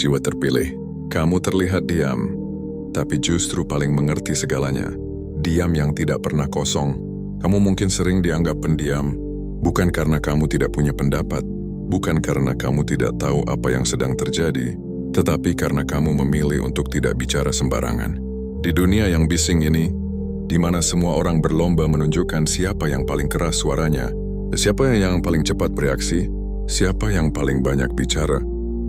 jiwa terpilih. Kamu terlihat diam, tapi justru paling mengerti segalanya. Diam yang tidak pernah kosong. Kamu mungkin sering dianggap pendiam, bukan karena kamu tidak punya pendapat, bukan karena kamu tidak tahu apa yang sedang terjadi, tetapi karena kamu memilih untuk tidak bicara sembarangan. Di dunia yang bising ini, di mana semua orang berlomba menunjukkan siapa yang paling keras suaranya, siapa yang paling cepat bereaksi, siapa yang paling banyak bicara,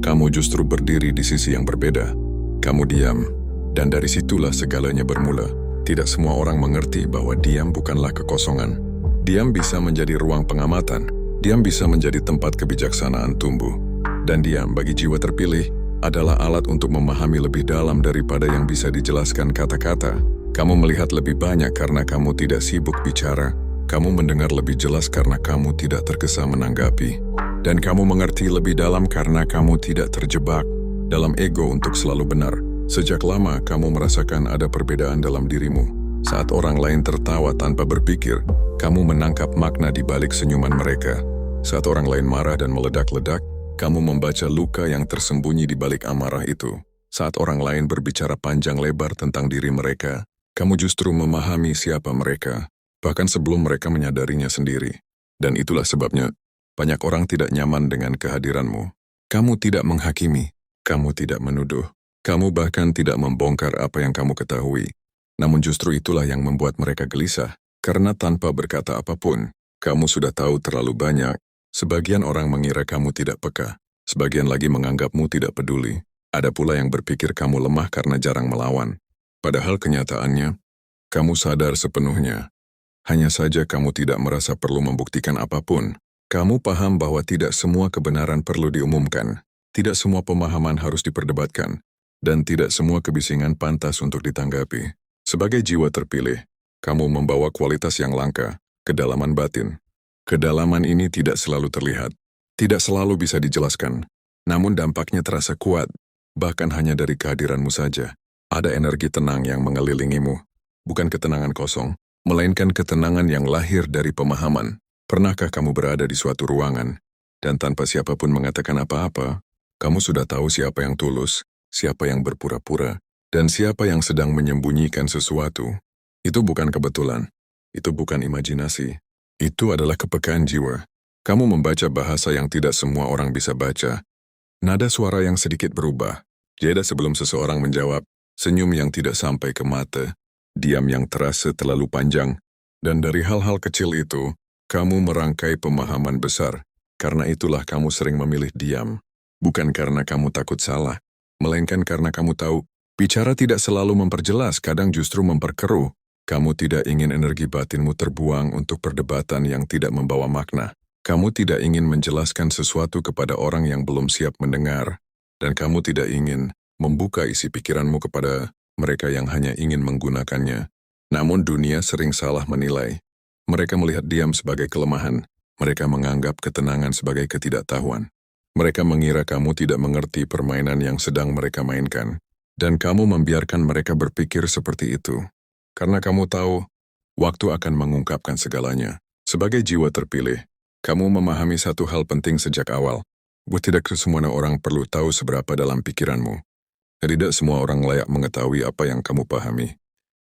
kamu justru berdiri di sisi yang berbeda. Kamu diam, dan dari situlah segalanya bermula. Tidak semua orang mengerti bahwa diam bukanlah kekosongan. Diam bisa menjadi ruang pengamatan. Diam bisa menjadi tempat kebijaksanaan tumbuh. Dan diam bagi jiwa terpilih adalah alat untuk memahami lebih dalam daripada yang bisa dijelaskan kata-kata. Kamu melihat lebih banyak karena kamu tidak sibuk bicara. Kamu mendengar lebih jelas karena kamu tidak tergesa menanggapi. Dan kamu mengerti lebih dalam karena kamu tidak terjebak dalam ego untuk selalu benar. Sejak lama kamu merasakan ada perbedaan dalam dirimu. Saat orang lain tertawa tanpa berpikir, kamu menangkap makna di balik senyuman mereka. Saat orang lain marah dan meledak-ledak, kamu membaca luka yang tersembunyi di balik amarah itu. Saat orang lain berbicara panjang lebar tentang diri mereka, kamu justru memahami siapa mereka, bahkan sebelum mereka menyadarinya sendiri. Dan itulah sebabnya, banyak orang tidak nyaman dengan kehadiranmu. Kamu tidak menghakimi, kamu tidak menuduh. Kamu bahkan tidak membongkar apa yang kamu ketahui. Namun justru itulah yang membuat mereka gelisah. Karena tanpa berkata apapun, kamu sudah tahu terlalu banyak. Sebagian orang mengira kamu tidak peka. Sebagian lagi menganggapmu tidak peduli. Ada pula yang berpikir kamu lemah karena jarang melawan. Padahal kenyataannya, kamu sadar sepenuhnya. Hanya saja kamu tidak merasa perlu membuktikan apapun. Kamu paham bahwa tidak semua kebenaran perlu diumumkan. Tidak semua pemahaman harus diperdebatkan. Dan tidak semua kebisingan pantas untuk ditanggapi. Sebagai jiwa terpilih, kamu membawa kualitas yang langka, kedalaman batin. Kedalaman ini tidak selalu terlihat, tidak selalu bisa dijelaskan, namun dampaknya terasa kuat, bahkan hanya dari kehadiranmu saja. Ada energi tenang yang mengelilingimu, bukan ketenangan kosong, melainkan ketenangan yang lahir dari pemahaman. Pernahkah kamu berada di suatu ruangan, dan tanpa siapapun mengatakan apa-apa, kamu sudah tahu siapa yang tulus, siapa yang berpura-pura, dan siapa yang sedang menyembunyikan sesuatu? Itu bukan kebetulan. Itu bukan imajinasi. Itu adalah kepekaan jiwa. Kamu membaca bahasa yang tidak semua orang bisa baca. Nada suara yang sedikit berubah. Jeda sebelum seseorang menjawab. Senyum yang tidak sampai ke mata. Diam yang terasa terlalu panjang. Dan dari hal-hal kecil itu, kamu merangkai pemahaman besar. Karena itulah kamu sering memilih diam. Bukan karena kamu takut salah. Melainkan karena kamu tahu, bicara tidak selalu memperjelas, kadang justru memperkeruh. Kamu tidak ingin energi batinmu terbuang untuk perdebatan yang tidak membawa makna. Kamu tidak ingin menjelaskan sesuatu kepada orang yang belum siap mendengar. Dan kamu tidak ingin membuka isi pikiranmu kepada mereka yang hanya ingin menggunakannya. Namun dunia sering salah menilai. Mereka melihat diam sebagai kelemahan. Mereka menganggap ketenangan sebagai ketidaktahuan. Mereka mengira kamu tidak mengerti permainan yang sedang mereka mainkan, dan kamu membiarkan mereka berpikir seperti itu. Karena kamu tahu, waktu akan mengungkapkan segalanya. Sebagai jiwa terpilih, kamu memahami satu hal penting sejak awal, bahwa tidak semua orang perlu tahu seberapa dalam pikiranmu. Tidak semua orang layak mengetahui apa yang kamu pahami.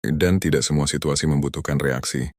Dan tidak semua situasi membutuhkan reaksi.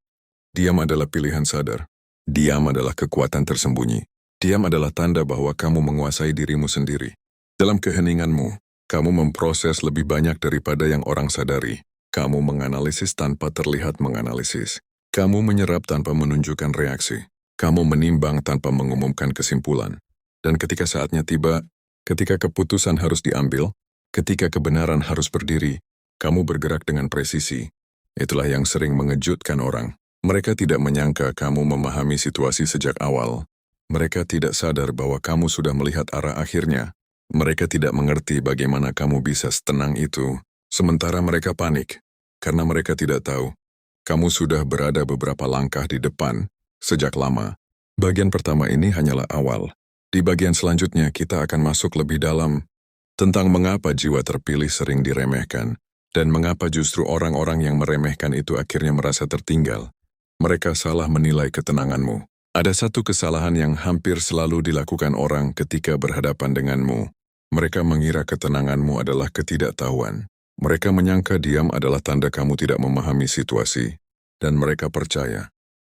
Diam adalah pilihan sadar. Diam adalah kekuatan tersembunyi. Diam adalah tanda bahwa kamu menguasai dirimu sendiri. Dalam keheninganmu, kamu memproses lebih banyak daripada yang orang sadari. Kamu menganalisis tanpa terlihat menganalisis. Kamu menyerap tanpa menunjukkan reaksi. Kamu menimbang tanpa mengumumkan kesimpulan. Dan ketika saatnya tiba, ketika keputusan harus diambil, ketika kebenaran harus berdiri, kamu bergerak dengan presisi. Itulah yang sering mengejutkan orang. Mereka tidak menyangka kamu memahami situasi sejak awal. Mereka tidak sadar bahwa kamu sudah melihat arah akhirnya. Mereka tidak mengerti bagaimana kamu bisa setenang itu, sementara mereka panik. Karena mereka tidak tahu, kamu sudah berada beberapa langkah di depan, sejak lama. Bagian pertama ini hanyalah awal. Di bagian selanjutnya kita akan masuk lebih dalam tentang mengapa jiwa terpilih sering diremehkan, dan mengapa justru orang-orang yang meremehkan itu akhirnya merasa tertinggal. Mereka salah menilai ketenanganmu. Ada satu kesalahan yang hampir selalu dilakukan orang ketika berhadapan denganmu. Mereka mengira ketenanganmu adalah ketidaktahuan. Mereka menyangka diam adalah tanda kamu tidak memahami situasi. Dan mereka percaya,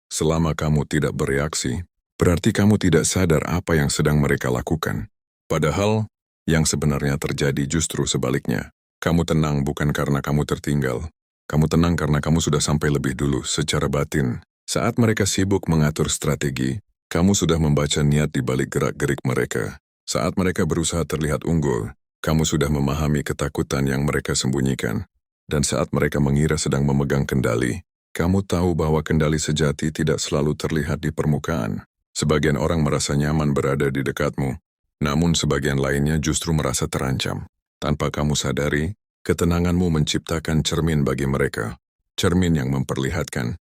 selama kamu tidak bereaksi, berarti kamu tidak sadar apa yang sedang mereka lakukan. Padahal, yang sebenarnya terjadi justru sebaliknya. Kamu tenang bukan karena kamu tertinggal. Kamu tenang karena kamu sudah sampai lebih dulu secara batin. Saat mereka sibuk mengatur strategi, kamu sudah membaca niat di balik gerak-gerik mereka. Saat mereka berusaha terlihat unggul, kamu sudah memahami ketakutan yang mereka sembunyikan. Dan saat mereka mengira sedang memegang kendali, kamu tahu bahwa kendali sejati tidak selalu terlihat di permukaan. Sebagian orang merasa nyaman berada di dekatmu, namun sebagian lainnya justru merasa terancam. Tanpa kamu sadari, ketenanganmu menciptakan cermin bagi mereka. Cermin yang memperlihatkan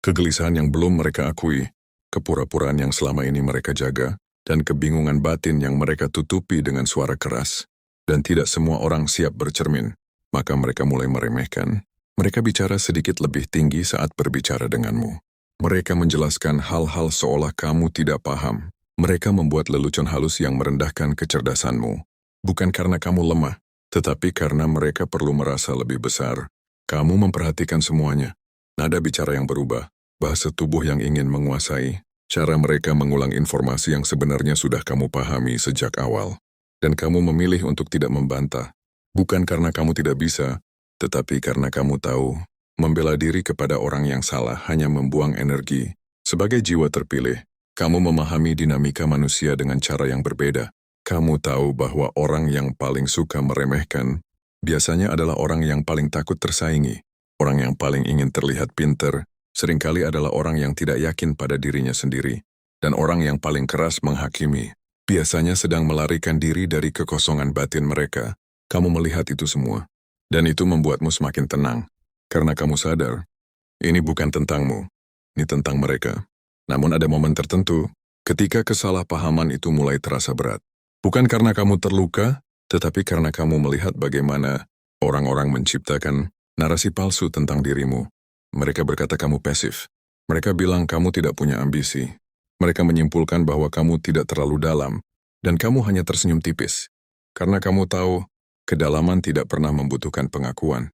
kegelisahan yang belum mereka akui, kepura-puraan yang selama ini mereka jaga, dan kebingungan batin yang mereka tutupi dengan suara keras. Dan tidak semua orang siap bercermin, maka mereka mulai meremehkan. Mereka bicara sedikit lebih tinggi saat berbicara denganmu. Mereka menjelaskan hal-hal seolah kamu tidak paham. Mereka membuat lelucon halus yang merendahkan kecerdasanmu. Bukan karena kamu lemah, tetapi karena mereka perlu merasa lebih besar. Kamu memperhatikan semuanya. Nada bicara yang berubah, bahasa tubuh yang ingin menguasai, cara mereka mengulang informasi yang sebenarnya sudah kamu pahami sejak awal. Dan kamu memilih untuk tidak membantah. Bukan karena kamu tidak bisa, tetapi karena kamu tahu, membela diri kepada orang yang salah hanya membuang energi. Sebagai jiwa terpilih, kamu memahami dinamika manusia dengan cara yang berbeda. Kamu tahu bahwa orang yang paling suka meremehkan, biasanya adalah orang yang paling takut tersaingi. Orang yang paling ingin terlihat pintar, seringkali adalah orang yang tidak yakin pada dirinya sendiri. Dan orang yang paling keras menghakimi, biasanya sedang melarikan diri dari kekosongan batin mereka. Kamu melihat itu semua. Dan itu membuatmu semakin tenang. Karena kamu sadar, ini bukan tentangmu, ini tentang mereka. Namun ada momen tertentu, ketika kesalahpahaman itu mulai terasa berat. Bukan karena kamu terluka, tetapi karena kamu melihat bagaimana orang-orang menciptakan narasi palsu tentang dirimu. Mereka berkata kamu pasif. Mereka bilang kamu tidak punya ambisi. Mereka menyimpulkan bahwa kamu tidak terlalu dalam, dan kamu hanya tersenyum tipis. Karena kamu tahu, kedalaman tidak pernah membutuhkan pengakuan.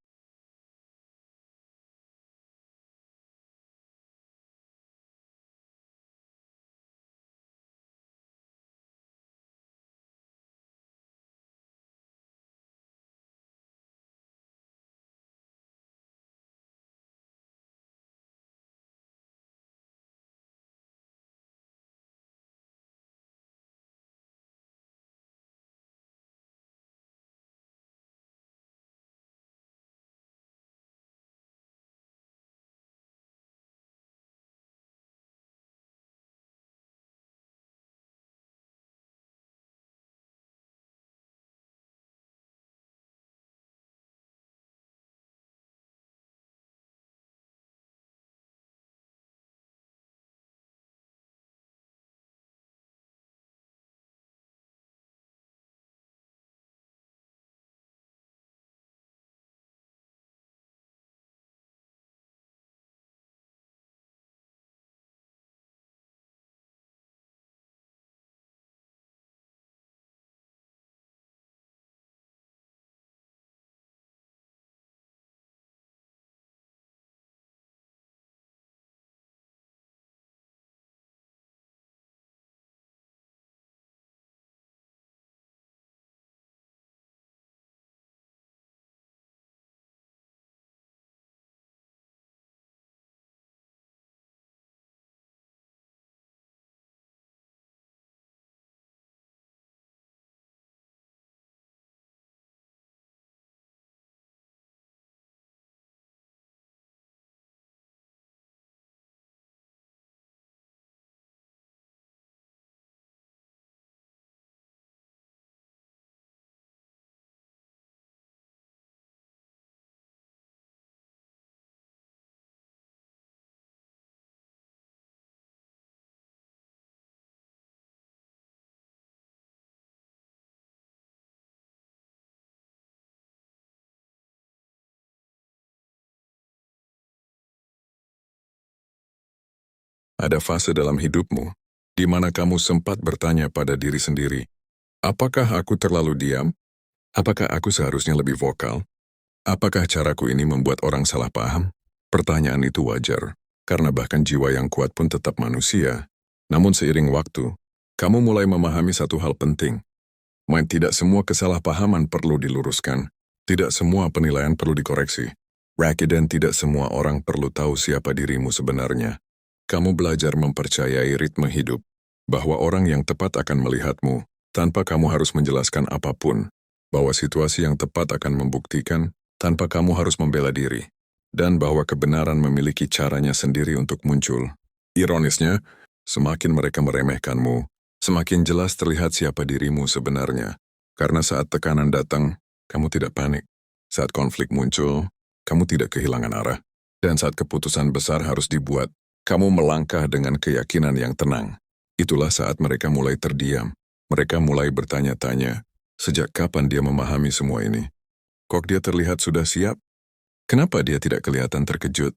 Ada fase dalam hidupmu, di mana kamu sempat bertanya pada diri sendiri, Apakah aku terlalu diam? Apakah aku seharusnya lebih vokal? Apakah caraku ini membuat orang salah paham? Pertanyaan itu wajar, karena bahkan jiwa yang kuat pun tetap manusia. Namun seiring waktu, kamu mulai memahami satu hal penting. Tidak semua kesalahpahaman perlu diluruskan. Tidak semua penilaian perlu dikoreksi. Dan tidak semua orang perlu tahu siapa dirimu sebenarnya. Kamu belajar mempercayai ritme hidup, bahwa orang yang tepat akan melihatmu, tanpa kamu harus menjelaskan apapun, bahwa situasi yang tepat akan membuktikan, tanpa kamu harus membela diri, dan bahwa kebenaran memiliki caranya sendiri untuk muncul. Ironisnya, semakin mereka meremehkanmu, semakin jelas terlihat siapa dirimu sebenarnya. Karena saat tekanan datang, kamu tidak panik. Saat konflik muncul, kamu tidak kehilangan arah. Dan saat keputusan besar harus dibuat, kamu melangkah dengan keyakinan yang tenang. Itulah saat mereka mulai terdiam. Mereka mulai bertanya-tanya, sejak kapan dia memahami semua ini? Kok dia terlihat sudah siap? Kenapa dia tidak kelihatan terkejut?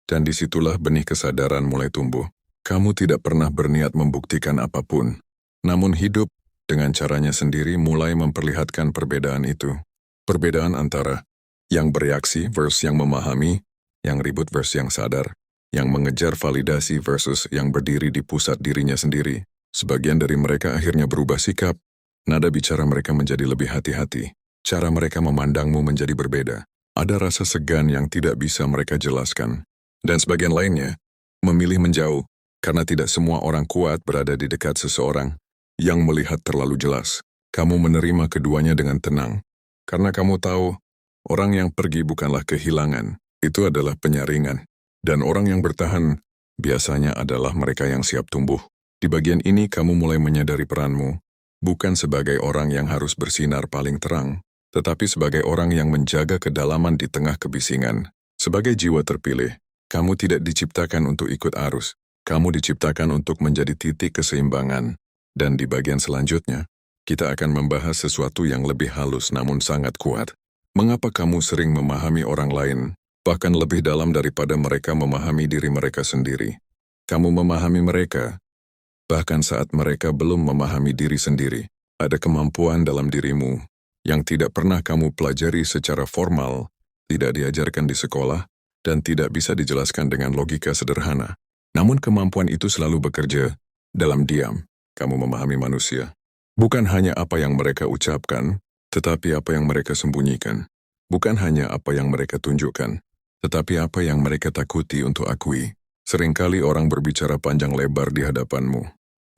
Dan disitulah benih kesadaran mulai tumbuh. Kamu tidak pernah berniat membuktikan apapun. Namun hidup, dengan caranya sendiri mulai memperlihatkan perbedaan itu. Perbedaan antara yang bereaksi versus yang memahami, yang ribut versus yang sadar, yang mengejar validasi versus yang berdiri di pusat dirinya sendiri. Sebagian dari mereka akhirnya berubah sikap. Nada bicara mereka menjadi lebih hati-hati. Cara mereka memandangmu menjadi berbeda. Ada rasa segan yang tidak bisa mereka jelaskan. Dan sebagian lainnya memilih menjauh, karena tidak semua orang kuat berada di dekat seseorang yang melihat terlalu jelas. Kamu menerima keduanya dengan tenang, karena kamu tahu orang yang pergi bukanlah kehilangan, itu adalah penyaringan. Dan orang yang bertahan biasanya adalah mereka yang siap tumbuh. Di bagian ini kamu mulai menyadari peranmu, bukan sebagai orang yang harus bersinar paling terang, tetapi sebagai orang yang menjaga kedalaman di tengah kebisingan. Sebagai jiwa terpilih, kamu tidak diciptakan untuk ikut arus. Kamu diciptakan untuk menjadi titik keseimbangan. Dan di bagian selanjutnya, kita akan membahas sesuatu yang lebih halus namun sangat kuat. Mengapa kamu sering memahami orang lain, bahkan lebih dalam daripada mereka memahami diri mereka sendiri? Kamu memahami mereka, bahkan saat mereka belum memahami diri sendiri. Ada kemampuan dalam dirimu yang tidak pernah kamu pelajari secara formal, tidak diajarkan di sekolah, dan tidak bisa dijelaskan dengan logika sederhana. Namun kemampuan itu selalu bekerja dalam diam. Kamu memahami manusia. Bukan hanya apa yang mereka ucapkan, tetapi apa yang mereka sembunyikan. Bukan hanya apa yang mereka tunjukkan, tetapi apa yang mereka takuti untuk akui. Seringkali orang berbicara panjang lebar di hadapanmu.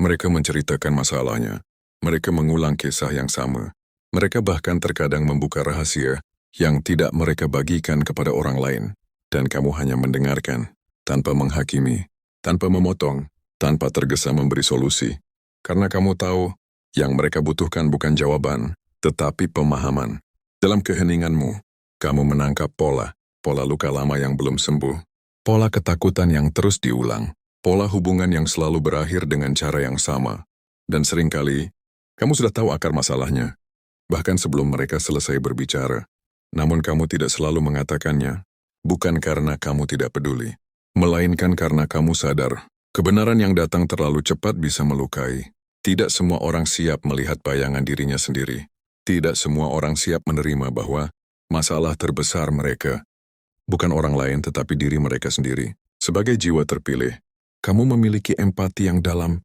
Mereka menceritakan masalahnya. Mereka mengulang kisah yang sama. Mereka bahkan terkadang membuka rahasia yang tidak mereka bagikan kepada orang lain. Dan kamu hanya mendengarkan, tanpa menghakimi, tanpa memotong, tanpa tergesa memberi solusi. Karena kamu tahu, yang mereka butuhkan bukan jawaban, tetapi pemahaman. Dalam keheninganmu, kamu menangkap pola luka lama yang belum sembuh, pola ketakutan yang terus diulang, pola hubungan yang selalu berakhir dengan cara yang sama. Dan seringkali, kamu sudah tahu akar masalahnya, bahkan sebelum mereka selesai berbicara. Namun kamu tidak selalu mengatakannya, bukan karena kamu tidak peduli, melainkan karena kamu sadar. Kebenaran yang datang terlalu cepat bisa melukai. Tidak semua orang siap melihat bayangan dirinya sendiri. Tidak semua orang siap menerima bahwa masalah terbesar mereka bukan orang lain tetapi diri mereka sendiri. Sebagai jiwa terpilih, kamu memiliki empati yang dalam,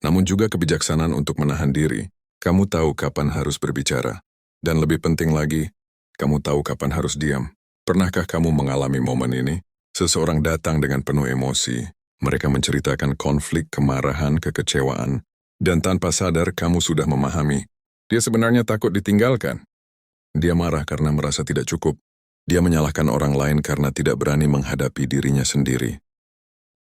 namun juga kebijaksanaan untuk menahan diri. Kamu tahu kapan harus berbicara. Dan lebih penting lagi, kamu tahu kapan harus diam. Pernahkah kamu mengalami momen ini? Seseorang datang dengan penuh emosi. Mereka menceritakan konflik, kemarahan, kekecewaan, dan tanpa sadar kamu sudah memahami. Dia sebenarnya takut ditinggalkan. Dia marah karena merasa tidak cukup. Dia menyalahkan orang lain karena tidak berani menghadapi dirinya sendiri.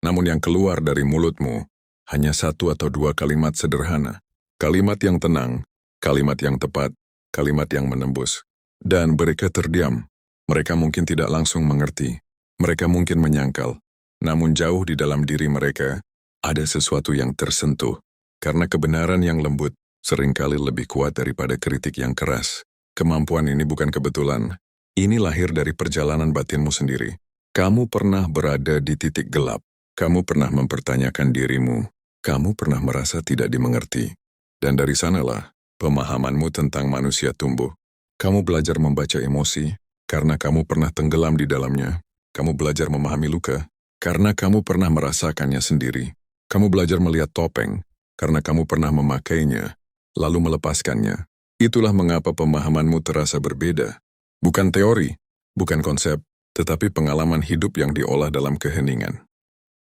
Namun yang keluar dari mulutmu hanya satu atau dua kalimat sederhana. Kalimat yang tenang, kalimat yang tepat, kalimat yang menembus. Dan mereka terdiam. Mereka mungkin tidak langsung mengerti. Mereka mungkin menyangkal. Namun jauh di dalam diri mereka, ada sesuatu yang tersentuh. Karena kebenaran yang lembut seringkali lebih kuat daripada kritik yang keras. Kemampuan ini bukan kebetulan. Ini lahir dari perjalanan batinmu sendiri. Kamu pernah berada di titik gelap. Kamu pernah mempertanyakan dirimu. Kamu pernah merasa tidak dimengerti. Dan dari sanalah, Pemahamanmu tentang manusia tumbuh. Kamu belajar membaca emosi, karena kamu pernah tenggelam di dalamnya. Kamu belajar memahami luka, karena kamu pernah merasakannya sendiri. Kamu belajar melihat topeng, karena kamu pernah memakainya, lalu melepaskannya. Itulah mengapa pemahamanmu terasa berbeda. Bukan teori, bukan konsep, tetapi pengalaman hidup yang diolah dalam keheningan.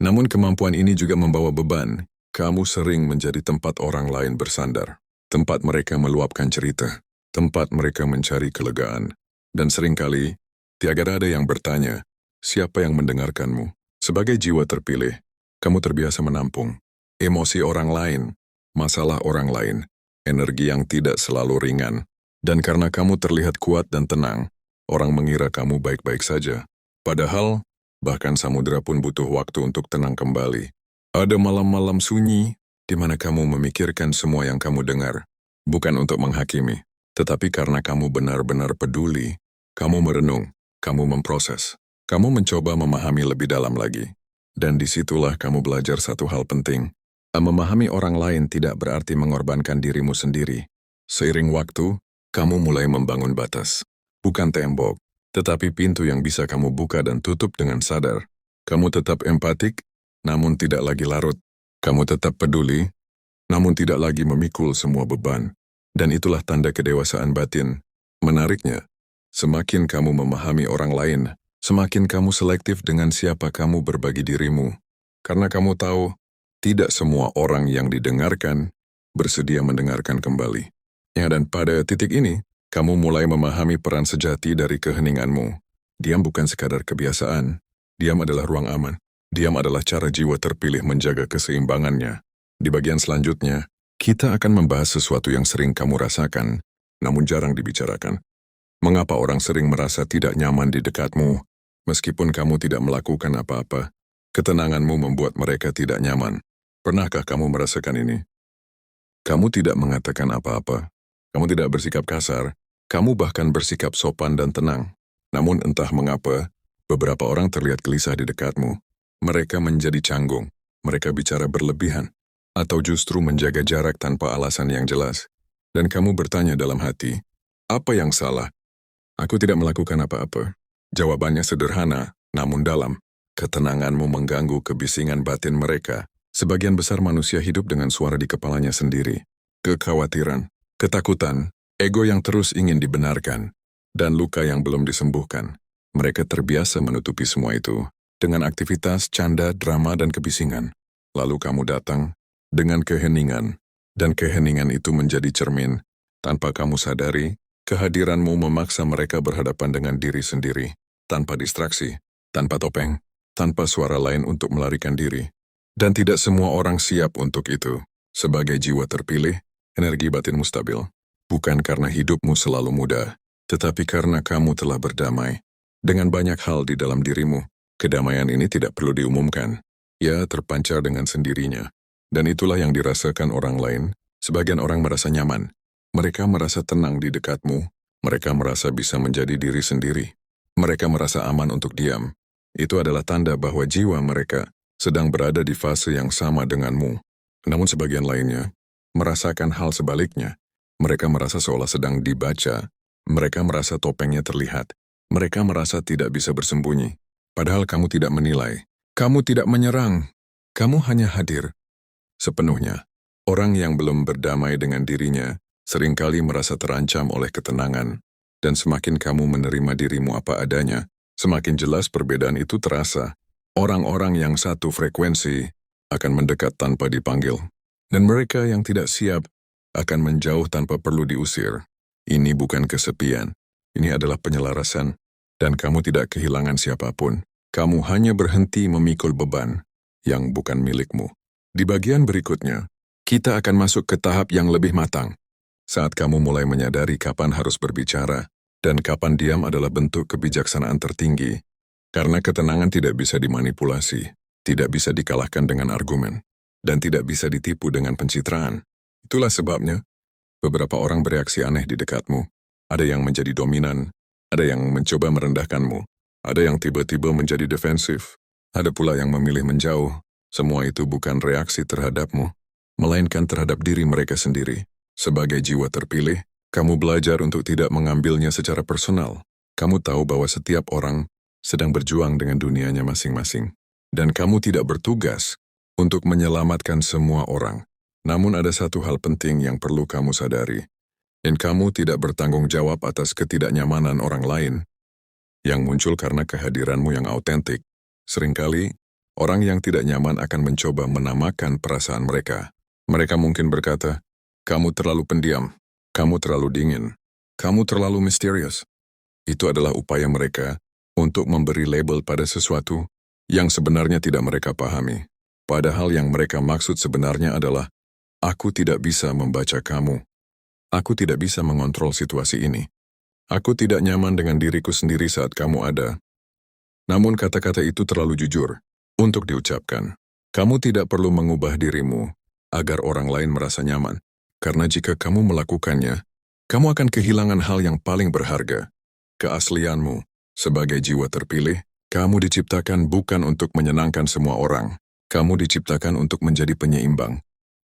Namun kemampuan ini juga membawa beban. Kamu sering menjadi tempat orang lain bersandar. Tempat mereka meluapkan cerita, tempat mereka mencari kelegaan. Dan seringkali, tiada ada yang bertanya, siapa yang mendengarkanmu? Sebagai jiwa terpilih, kamu terbiasa menampung emosi orang lain, masalah orang lain, energi yang tidak selalu ringan. Dan karena kamu terlihat kuat dan tenang, orang mengira kamu baik-baik saja. Padahal, bahkan samudera pun butuh waktu untuk tenang kembali. Ada malam-malam sunyi, di mana kamu memikirkan semua yang kamu dengar, bukan untuk menghakimi, tetapi karena kamu benar-benar peduli, kamu merenung, kamu memproses, kamu mencoba memahami lebih dalam lagi. Dan disitulah kamu belajar satu hal penting. Memahami orang lain tidak berarti mengorbankan dirimu sendiri. Seiring waktu, kamu mulai membangun batas. Bukan tembok, tetapi pintu yang bisa kamu buka dan tutup dengan sadar. Kamu tetap empatik, namun tidak lagi larut. Kamu tetap peduli, namun tidak lagi memikul semua beban. Dan itulah tanda kedewasaan batin. Menariknya, semakin kamu memahami orang lain, semakin kamu selektif dengan siapa kamu berbagi dirimu. Karena kamu tahu, tidak semua orang yang didengarkan bersedia mendengarkan kembali. Ya, dan pada titik ini, kamu mulai memahami peran sejati dari keheninganmu. Diam bukan sekadar kebiasaan. Diam adalah ruang aman. Diam adalah cara jiwa terpilih menjaga keseimbangannya. Di bagian selanjutnya, kita akan membahas sesuatu yang sering kamu rasakan, namun jarang dibicarakan. Mengapa orang sering merasa tidak nyaman di dekatmu, meskipun kamu tidak melakukan apa-apa? Ketenanganmu membuat mereka tidak nyaman. Pernahkah kamu merasakan ini? Kamu tidak mengatakan apa-apa. Kamu tidak bersikap kasar. Kamu bahkan bersikap sopan dan tenang. Namun entah mengapa, beberapa orang terlihat gelisah di dekatmu. Mereka menjadi canggung. Mereka bicara berlebihan. Atau justru menjaga jarak tanpa alasan yang jelas. Dan kamu bertanya dalam hati, apa yang salah? Aku tidak melakukan apa-apa. Jawabannya sederhana, namun dalam. Ketenanganmu mengganggu kebisingan batin mereka. Sebagian besar manusia hidup dengan suara di kepalanya sendiri. Kekhawatiran, ketakutan, ego yang terus ingin dibenarkan, dan luka yang belum disembuhkan. Mereka terbiasa menutupi semua itu dengan aktivitas, canda, drama, dan kebisingan. Lalu kamu datang dengan keheningan, dan keheningan itu menjadi cermin. Tanpa kamu sadari, kehadiranmu memaksa mereka berhadapan dengan diri sendiri, tanpa distraksi, tanpa topeng, tanpa suara lain untuk melarikan diri. Dan tidak semua orang siap untuk itu. Sebagai jiwa terpilih, energi batinmu stabil. Bukan karena hidupmu selalu mudah, tetapi karena kamu telah berdamai dengan banyak hal di dalam dirimu. Kedamaian ini tidak perlu diumumkan. Ia terpancar dengan sendirinya. Dan itulah yang dirasakan orang lain. Sebagian orang merasa nyaman. Mereka merasa tenang di dekatmu. Mereka merasa bisa menjadi diri sendiri. Mereka merasa aman untuk diam. Itu adalah tanda bahwa jiwa mereka sedang berada di fase yang sama denganmu. Namun sebagian lainnya merasakan hal sebaliknya. Mereka merasa seolah sedang dibaca. Mereka merasa topengnya terlihat. Mereka merasa tidak bisa bersembunyi. Padahal kamu tidak menilai. Kamu tidak menyerang. Kamu hanya hadir. Sepenuhnya, orang yang belum berdamai dengan dirinya seringkali merasa terancam oleh ketenangan. Dan semakin kamu menerima dirimu apa adanya, semakin jelas perbedaan itu terasa. Orang-orang yang satu frekuensi akan mendekat tanpa dipanggil. Dan mereka yang tidak siap akan menjauh tanpa perlu diusir. Ini bukan kesepian. Ini adalah penyelarasan. Dan kamu tidak kehilangan siapapun. Kamu hanya berhenti memikul beban yang bukan milikmu. Di bagian berikutnya, kita akan masuk ke tahap yang lebih matang. Saat kamu mulai menyadari kapan harus berbicara, dan kapan diam adalah bentuk kebijaksanaan tertinggi. Karena ketenangan tidak bisa dimanipulasi, tidak bisa dikalahkan dengan argumen, dan tidak bisa ditipu dengan pencitraan. Itulah sebabnya, beberapa orang bereaksi aneh di dekatmu. Ada yang menjadi dominan, ada yang mencoba merendahkanmu, ada yang tiba-tiba menjadi defensif, ada pula yang memilih menjauh. Semua itu bukan reaksi terhadapmu, melainkan terhadap diri mereka sendiri. Sebagai jiwa terpilih, kamu belajar untuk tidak mengambilnya secara personal. Kamu tahu bahwa setiap orang sedang berjuang dengan dunianya masing-masing. Dan kamu tidak bertugas untuk menyelamatkan semua orang. Namun ada satu hal penting yang perlu kamu sadari. Dan kamu tidak bertanggung jawab atas ketidaknyamanan orang lain yang muncul karena kehadiranmu yang autentik. Seringkali, orang yang tidak nyaman akan mencoba menamakan perasaan mereka. Mereka mungkin berkata, "Kamu terlalu pendiam, kamu terlalu dingin, kamu terlalu misterius." Itu adalah upaya mereka untuk memberi label pada sesuatu yang sebenarnya tidak mereka pahami. Padahal yang mereka maksud sebenarnya adalah, "Aku tidak bisa membaca kamu. Aku tidak bisa mengontrol situasi ini. Aku tidak nyaman dengan diriku sendiri saat kamu ada." Namun kata-kata itu terlalu jujur untuk diucapkan. Kamu tidak perlu mengubah dirimu agar orang lain merasa nyaman. Karena jika kamu melakukannya, kamu akan kehilangan hal yang paling berharga, keaslianmu. Sebagai jiwa terpilih, kamu diciptakan bukan untuk menyenangkan semua orang. Kamu diciptakan untuk menjadi penyeimbang,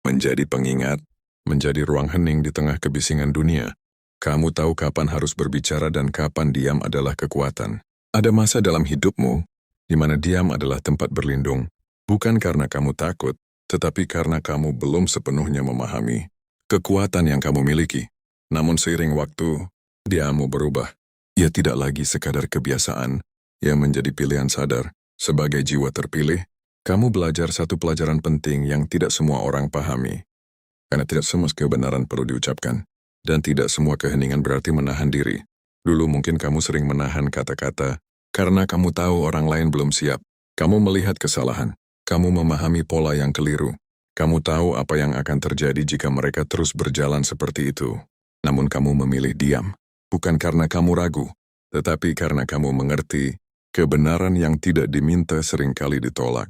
menjadi pengingat, menjadi ruang hening di tengah kebisingan dunia. Kamu tahu kapan harus berbicara dan kapan diam adalah kekuatan. Ada masa dalam hidupmu di mana diam adalah tempat berlindung, bukan karena kamu takut, tetapi karena kamu belum sepenuhnya memahami kekuatan yang kamu miliki. Namun seiring waktu, diammu berubah. Ia tidak lagi sekadar kebiasaan yang menjadi pilihan sadar. Sebagai jiwa terpilih, kamu belajar satu pelajaran penting yang tidak semua orang pahami. Karena tidak semua kebenaran perlu diucapkan. Dan tidak semua keheningan berarti menahan diri. Dulu mungkin kamu sering menahan kata-kata karena kamu tahu orang lain belum siap. Kamu melihat kesalahan. Kamu memahami pola yang keliru. Kamu tahu apa yang akan terjadi jika mereka terus berjalan seperti itu. Namun kamu memilih diam. Bukan karena kamu ragu, tetapi karena kamu mengerti kebenaran yang tidak diminta seringkali ditolak.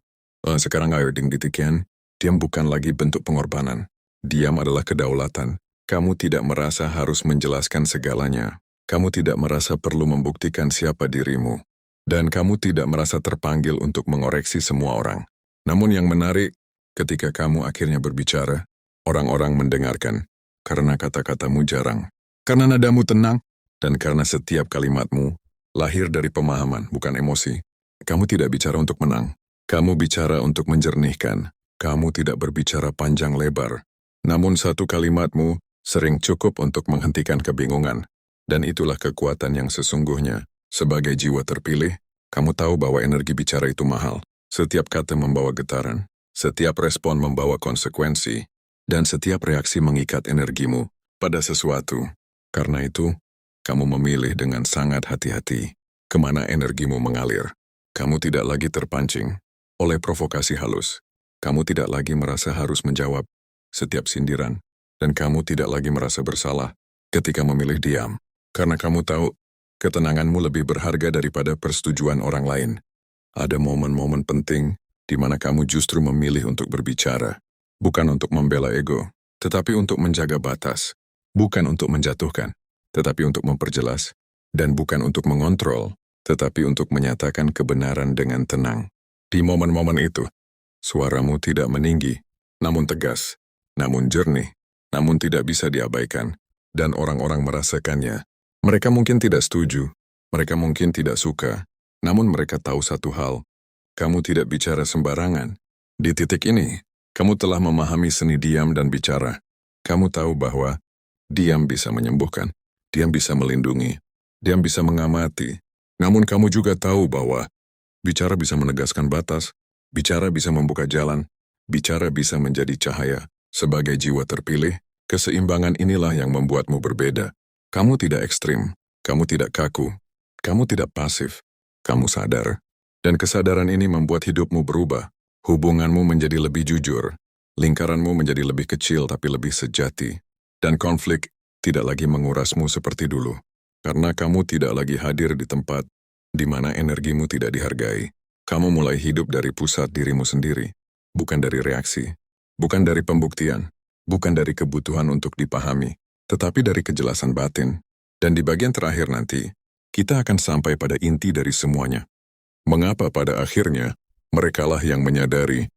Sekarang ayo ditikian, diam bukan lagi bentuk pengorbanan. Diam adalah kedaulatan. Kamu tidak merasa harus menjelaskan segalanya. Kamu tidak merasa perlu membuktikan siapa dirimu. Dan kamu tidak merasa terpanggil untuk mengoreksi semua orang. Namun yang menarik, ketika kamu akhirnya berbicara, orang-orang mendengarkan. Karena kata-katamu jarang. Karena nadamu tenang. Dan karena setiap kalimatmu lahir dari pemahaman, bukan emosi. Kamu tidak bicara untuk menang. Kamu bicara untuk menjernihkan. Kamu tidak berbicara panjang lebar. Namun satu kalimatmu sering cukup untuk menghentikan kebingungan. Dan itulah kekuatan yang sesungguhnya. Sebagai jiwa terpilih, kamu tahu bahwa energi bicara itu mahal. Setiap kata membawa getaran, setiap respon membawa konsekuensi, dan setiap reaksi mengikat energimu pada sesuatu. Karena itu, kamu memilih dengan sangat hati-hati kemana energimu mengalir. Kamu tidak lagi terpancing oleh provokasi halus. Kamu tidak lagi merasa harus menjawab setiap sindiran. Dan kamu tidak lagi merasa bersalah ketika memilih diam. Karena kamu tahu, ketenanganmu lebih berharga daripada persetujuan orang lain. Ada momen-momen penting di mana kamu justru memilih untuk berbicara. Bukan untuk membela ego, tetapi untuk menjaga batas. Bukan untuk menjatuhkan, tetapi untuk memperjelas. Dan bukan untuk mengontrol, tetapi untuk menyatakan kebenaran dengan tenang. Di momen-momen itu, suaramu tidak meninggi, namun tegas, namun jernih. Namun tidak bisa diabaikan, dan orang-orang merasakannya. Mereka mungkin tidak setuju, mereka mungkin tidak suka, namun mereka tahu satu hal, kamu tidak bicara sembarangan. Di titik ini, kamu telah memahami seni diam dan bicara. Kamu tahu bahwa diam bisa menyembuhkan, diam bisa melindungi, diam bisa mengamati. Namun kamu juga tahu bahwa bicara bisa menegaskan batas, bicara bisa membuka jalan, bicara bisa menjadi cahaya. Sebagai jiwa terpilih, keseimbangan inilah yang membuatmu berbeda. Kamu tidak ekstrim, kamu tidak kaku, kamu tidak pasif, kamu sadar. Dan kesadaran ini membuat hidupmu berubah. Hubunganmu menjadi lebih jujur, lingkaranmu menjadi lebih kecil tapi lebih sejati. Dan konflik tidak lagi mengurasmu seperti dulu. Karena kamu tidak lagi hadir di tempat di mana energimu tidak dihargai. Kamu mulai hidup dari pusat dirimu sendiri, bukan dari reaksi. Bukan dari pembuktian, bukan dari kebutuhan untuk dipahami, tetapi dari kejelasan batin. Dan di bagian terakhir nanti, kita akan sampai pada inti dari semuanya. Mengapa pada akhirnya, merekalah yang menyadari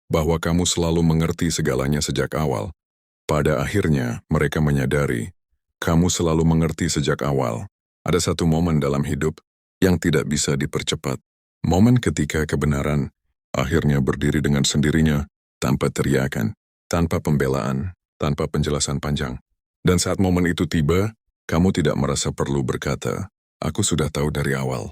bahwa kamu selalu mengerti segalanya sejak awal. Pada akhirnya, mereka menyadari, kamu selalu mengerti sejak awal. Ada satu momen dalam hidup yang tidak bisa dipercepat. Momen ketika kebenaran akhirnya berdiri dengan sendirinya, tanpa teriakan, tanpa pembelaan, tanpa penjelasan panjang. Dan saat momen itu tiba, kamu tidak merasa perlu berkata, aku sudah tahu dari awal.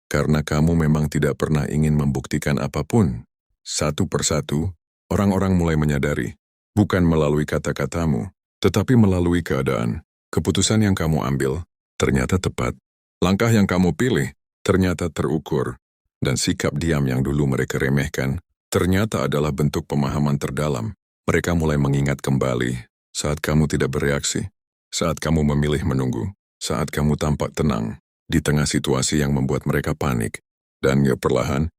Karena kamu memang tidak pernah ingin membuktikan apapun. Satu persatu, orang-orang mulai menyadari, bukan melalui kata-katamu, tetapi melalui keadaan. Keputusan yang kamu ambil ternyata tepat. Langkah yang kamu pilih ternyata terukur. Dan sikap diam yang dulu mereka remehkan, ternyata adalah bentuk pemahaman terdalam. Mereka mulai mengingat kembali saat kamu tidak bereaksi, saat kamu memilih menunggu, saat kamu tampak tenang, di tengah situasi yang membuat mereka panik. Dan perlahan,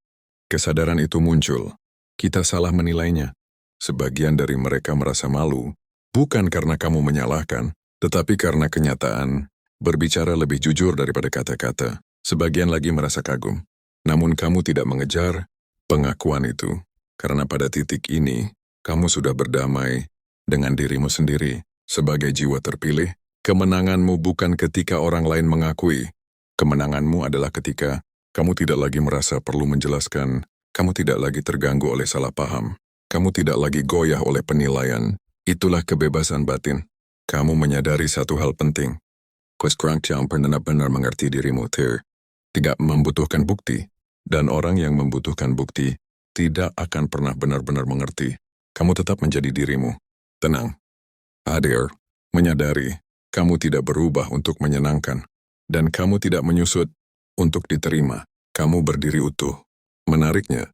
kesadaran itu muncul. Kita salah menilainya. Sebagian dari mereka merasa malu, bukan karena kamu menyalahkan, tetapi karena kenyataan, berbicara lebih jujur daripada kata-kata. Sebagian lagi merasa kagum. Namun kamu tidak mengejar pengakuan itu, karena pada titik ini, kamu sudah berdamai dengan dirimu sendiri. Sebagai jiwa terpilih, kemenanganmu bukan ketika orang lain mengakui. Kemenanganmu adalah ketika kamu tidak lagi merasa perlu menjelaskan, kamu tidak lagi terganggu oleh salah paham, kamu tidak lagi goyah oleh penilaian. Itulah kebebasan batin. Kamu menyadari satu hal penting. Sekarang kamu benar-benar mengerti dirimu, tidak membutuhkan bukti, dan orang yang membutuhkan bukti tidak akan pernah benar-benar mengerti. Kamu tetap menjadi dirimu. Tenang. Hadir, menyadari, kamu tidak berubah untuk menyenangkan. Dan kamu tidak menyusut untuk diterima. Kamu berdiri utuh. Menariknya,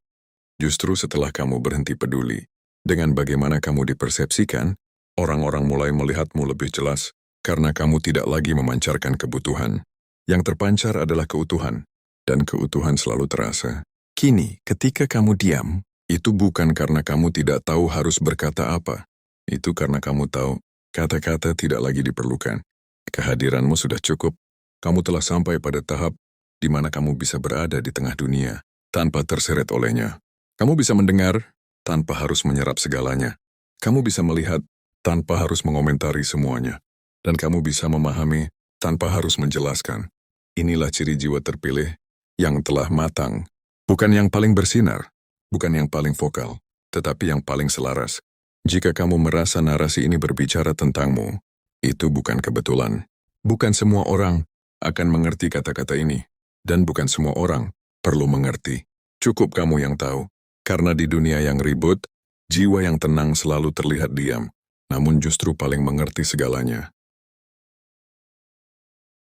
justru setelah kamu berhenti peduli dengan bagaimana kamu dipersepsikan, orang-orang mulai melihatmu lebih jelas karena kamu tidak lagi memancarkan kebutuhan. Yang terpancar adalah keutuhan, dan keutuhan selalu terasa. Kini, ketika kamu diam, itu bukan karena kamu tidak tahu harus berkata apa. Itu karena kamu tahu kata-kata tidak lagi diperlukan. Kehadiranmu sudah cukup. Kamu telah sampai pada tahap di mana kamu bisa berada di tengah dunia tanpa terseret olehnya. Kamu bisa mendengar tanpa harus menyerap segalanya. Kamu bisa melihat tanpa harus mengomentari semuanya. Dan kamu bisa memahami tanpa harus menjelaskan. Inilah ciri jiwa terpilih yang telah matang. Bukan yang paling bersinar, bukan yang paling vokal, tetapi yang paling selaras. Jika kamu merasa narasi ini berbicara tentangmu, itu bukan kebetulan. Bukan semua orang akan mengerti kata-kata ini, dan bukan semua orang perlu mengerti. Cukup kamu yang tahu, karena di dunia yang ribut, jiwa yang tenang selalu terlihat diam, namun justru paling mengerti segalanya.